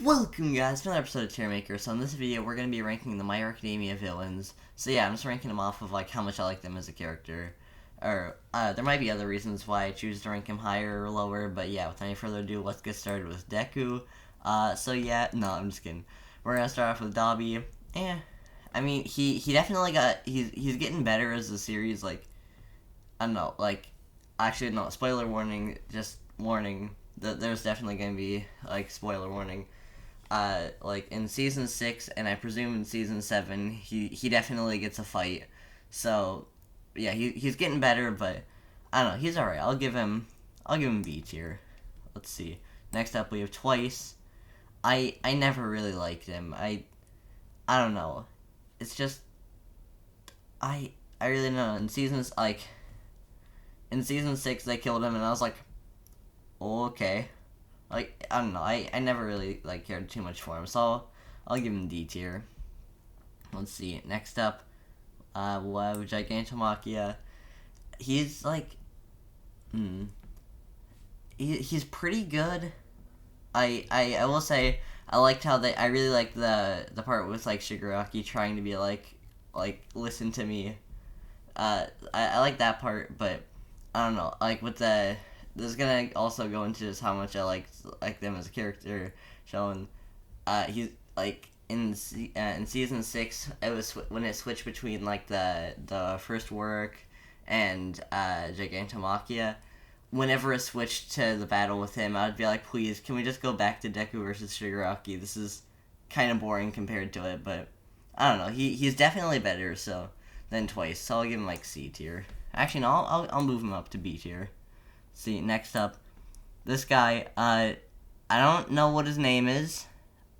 Welcome guys to another episode of Tier Maker. So in this video we're going to be ranking the My Hero Academia villains. So yeah, I'm just ranking them off of like how much I like them as a character. Or there might be other reasons why I choose to rank him higher or lower, but yeah, without any further ado, let's get started with Deku. So yeah, no, I'm just kidding. We're gonna start off with Dobby. I mean he definitely he's getting better as the series, like, I don't know, like, actually no, spoiler warning, just warning. There's definitely gonna be like spoiler warning. Like in season 6 and I presume in season 7, he definitely gets a fight. So yeah, he's getting better, but I don't know, he's alright. I'll give him B tier. Let's see. Next up we have Twice. I never really liked him. I don't know. It's just I really don't know. In season 6 they killed him and I was like, okay. Like, I don't know, I never really like cared too much for him, so I'll give him D tier. Let's see. Next up, we'll have Gigantomachia. He's like, he's pretty good. I will say I really liked the part with like Shigaraki trying to be like listen to me. I like that part, but I don't know, like with the this is gonna also go into just how much I like them as a character. Showing, he's like in season 6, it was when it switched between like the first work and Gigantomachia. Whenever it switched to the battle with him, I'd be like, please, can we just go back to Deku versus Shigaraki? This is kind of boring compared to it, but I don't know. He's definitely better than Twice, so I'll give him like C tier. Actually, no, I'll move him up to B tier. See, next up, this guy, I don't know what his name is,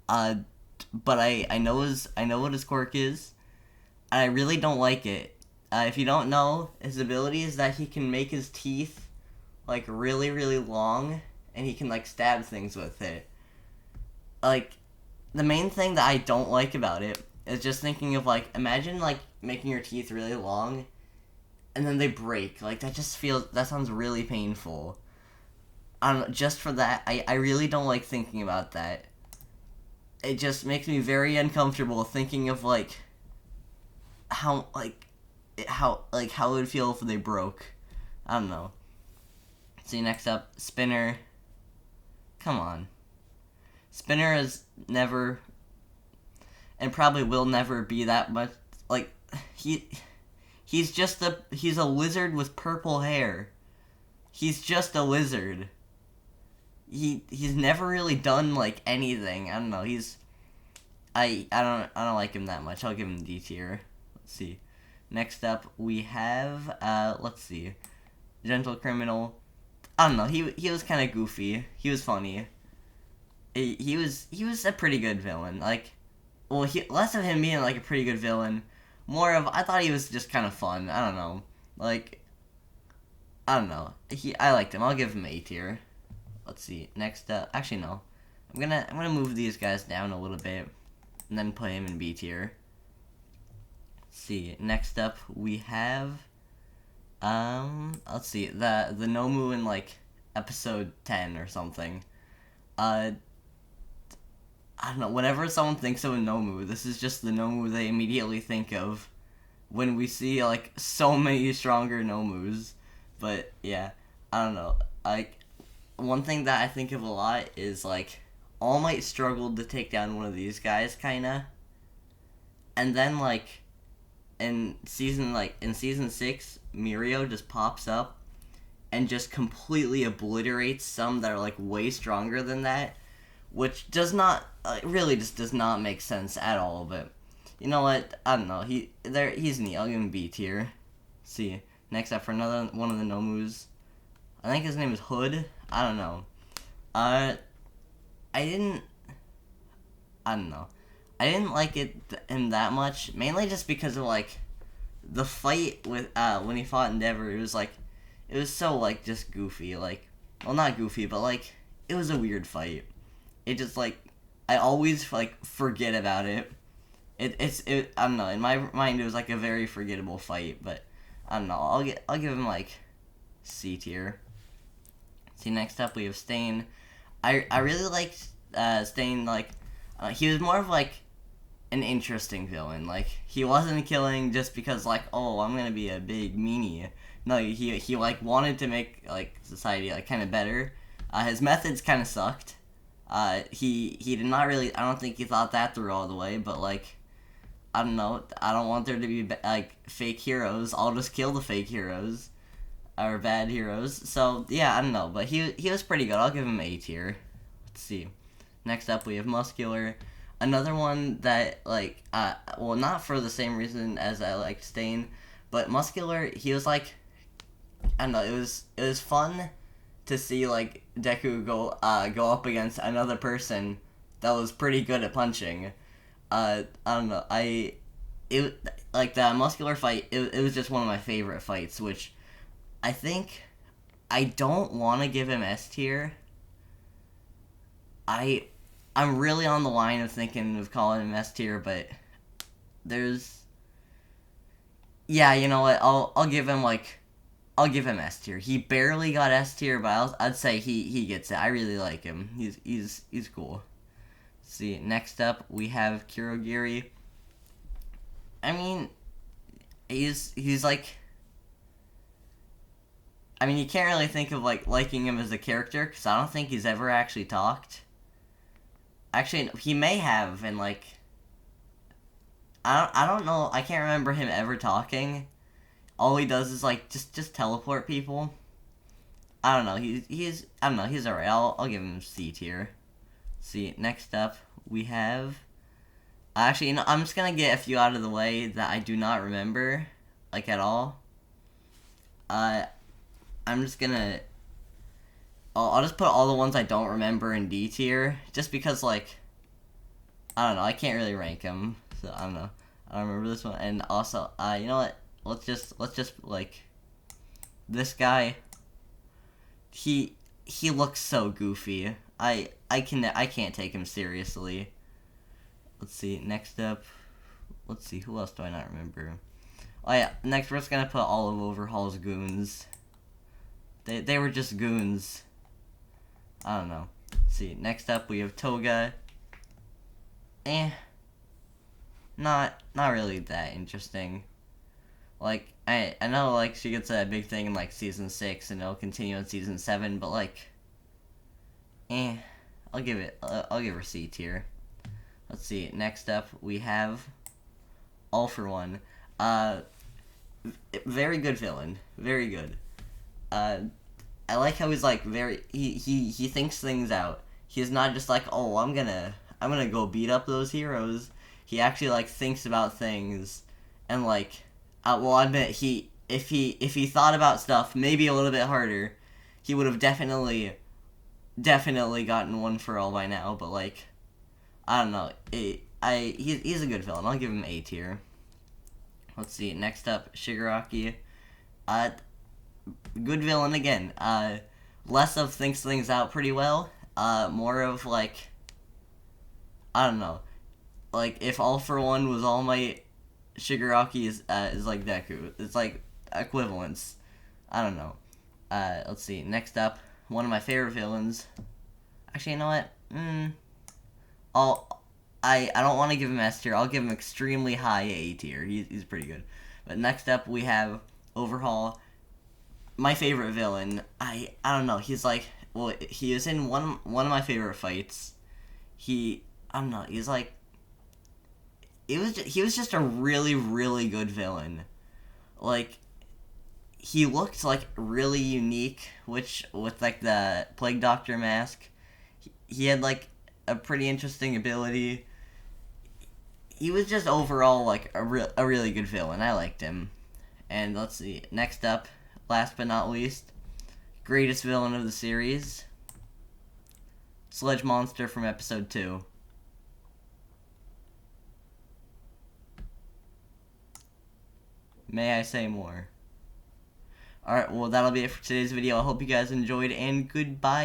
but I know what his quirk is, and I really don't like it. If you don't know, his ability is that he can make his teeth, like, really, really long, and he can, like, stab things with it. Like, the main thing that I don't like about it is just thinking of, like, imagine, like, making your teeth really long, and then they break. Like, that sounds really painful. Just for that, I really don't like thinking about that. It just makes me very uncomfortable thinking of, like, how it would feel if they broke. I don't know. See, next up, Spinner. Come on. Spinner has never, and probably will never be that much, like, he's a lizard with purple hair. He's just a lizard. He's never really done like anything. I don't know. I don't like him that much. I'll give him D tier. Let's see. Next up we have let's see. Gentle Criminal. I don't know. He was kind of goofy. He was funny. He was a pretty good villain. Like, well, less of him being like a pretty good villain, more of, I thought he was just kind of fun. I don't know. Like, I don't know. I liked him. I'll give him A tier. Let's see. Next up, actually no. I'm gonna move these guys down a little bit and then put him in B tier. Let's see. Next up we have let's see. The Nomu in like episode 10 or something. I don't know, whenever someone thinks of a Nomu, this is just the Nomu they immediately think of when we see, like, so many stronger Nomus. But, yeah, I don't know. Like, one thing that I think of a lot is, like, All Might struggled to take down one of these guys, kinda. And then, like, in season 6, Mirio just pops up and just completely obliterates some that are, like, way stronger than that. Which does not, really just does not make sense at all, but you know what? I don't know. He's neat. I'll give him B tier. See, next up for another one of the Nomus. I think his name is Hood. I don't know. I don't know. I didn't like him that much, mainly just because of like the fight with when he fought Endeavor. It was so like just goofy. Like, well, not goofy, but like it was a weird fight. It just, like, I always, like, forget about it. I don't know, in my mind it was, like, a very forgettable fight, but, I don't know, I'll give him, like, C tier. See, next up we have Stain. I really liked Stain, like, he was more of, like, an interesting villain. Like, he wasn't killing just because, like, oh, I'm gonna be a big meanie. No, he like, wanted to make, like, society, like, kind of better. His methods kind of sucked. He did not really, I don't think he thought that through all the way, but, like, I don't know, I don't want there to be, like, fake heroes. I'll just kill the fake heroes. Or bad heroes. So, yeah, I don't know, but he was pretty good. I'll give him A tier. Let's see. Next up, we have Muscular. Another one that, like, well, not for the same reason as I like Stain, but Muscular, he was, like, I don't know, it was fun to see, like, Deku go up against another person that was pretty good at punching. I don't know, like, the Muscular fight, it was just one of my favorite fights, which I think I don't want to give him S tier. I'm really on the line of thinking of calling him S tier, but there's, yeah, you know what? I'll give him S tier. He barely got S tier, but I'd say he gets it. I really like him. He's cool. Let's see, next up we have Kurogiri. I mean, he's like, I mean, you can't really think of, like, liking him as a character, because I don't think he's ever actually talked. Actually, he may have, and, like, I don't know, I can't remember him ever talking. All he does is, like, just teleport people. I don't know, I don't know, he's alright, I'll give him C tier. See, next up, we have, actually, you know, I'm just gonna get a few out of the way that I do not remember, like, at all. I'm just gonna, I'll just put all the ones I don't remember in D tier, just because, like, I don't know, I can't really rank them, so I don't know. I don't remember this one, and also, you know what, let's just, like, this guy, he looks so goofy. I can't take him seriously. Let's see, next up, let's see, who else do I not remember? Oh yeah, next we're just gonna put all of Overhaul's goons. They were just goons. I don't know. Let's see, next up we have Toga. Not really that interesting. Like, I know, like, she gets a big thing in, like, Season 6, and it'll continue in Season 7, but, like, I'll give her C tier. Let's see, next up we have All For One. Very good villain. Very good. I like how he's, like, he thinks things out. He's not just like, oh, I'm gonna go beat up those heroes. He actually, like, thinks about things, and, like, well, I admit, if he thought about stuff maybe a little bit harder, he would have definitely gotten One For All by now, but, like, I don't know, he's a good villain. I'll give him A tier. Let's see, next up, Shigaraki. Good villain again. Less of thinks things out pretty well. More of, like, I don't know. Like, if All For One was All Might, Shigaraki is like Deku. It's like equivalence. I don't know. Let's see. Next up, one of my favorite villains. Actually, you know what? I don't want to give him S tier. I'll give him extremely high A tier. He's pretty good. But next up, we have Overhaul. My favorite villain. I don't know. He's like, well, he is in one of my favorite fights. I don't know. He's like, he was just a really, really good villain. Like, he looked, like, really unique, with, like, the Plague Doctor mask. He had, like, a pretty interesting ability. He was just overall, like, a really good villain. I liked him. And let's see, next up, last but not least, greatest villain of the series, Sledge Monster from episode 2. May I say more? Alright, well, that'll be it for today's video. I hope you guys enjoyed, and goodbye!